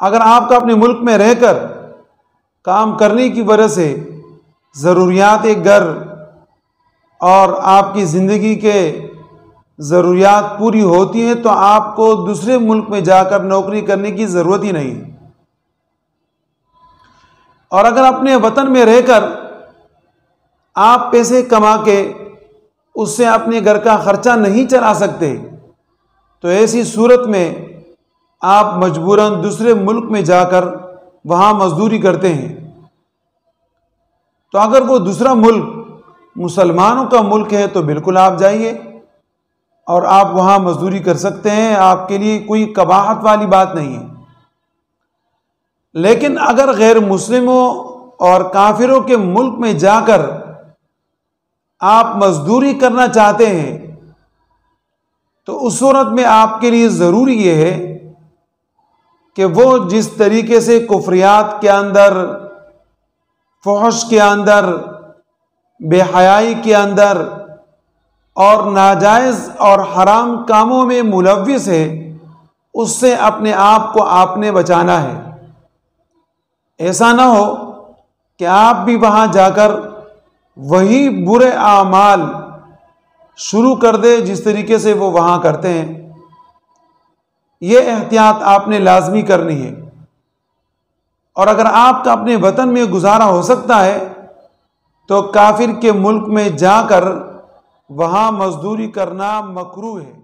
اگر آپ کا اپنے ملک میں رہ کر کام کرنے کی وجہ سے ضروریات گھر اور آپ کی زندگی کے ضروریات پوری ہوتی ہیں تو آپ کو دوسرے ملک میں جا کر نوکری کرنے کی ضرورت ہی نہیں. اور اگر اپنے وطن میں رہ کر آپ پیسے کما کے اس سے اپنے گھر کا خرچہ نہیں چلا سکتے تو ایسی صورت میں آپ مجبوراً دوسرے ملک میں جا کر وہاں مزدوری کرتے ہیں. تو اگر وہ دوسرا ملک مسلمانوں کا ملک ہے تو بالکل آپ جائیے اور آپ وہاں مزدوری کر سکتے ہیں، آپ کے لیے کوئی قباحت والی بات نہیں ہے. لیکن اگر غیر مسلموں اور کافروں کے ملک میں جا کر آپ مزدوری کرنا چاہتے ہیں تو اس صورت میں آپ کے لیے ضروری یہ ہے کہ وہ جس طریقے سے کفریات کے اندر، فحش کے اندر، بے حیائی کے اندر اور ناجائز اور حرام کاموں میں ملوث ہے، اس سے اپنے آپ کو آپ نے بچانا ہے. ایسا نہ ہو کہ آپ بھی وہاں جا کر وہی برے اعمال شروع کر دے جس طریقے سے وہ وہاں کرتے ہیں. یہ احتیاط آپ نے لازمی کرنی ہے. اور اگر آپ کا اپنے وطن میں گزارا ہو سکتا ہے تو کافر کے ملک میں جا کر وہاں مزدوری کرنا مکروہ ہے.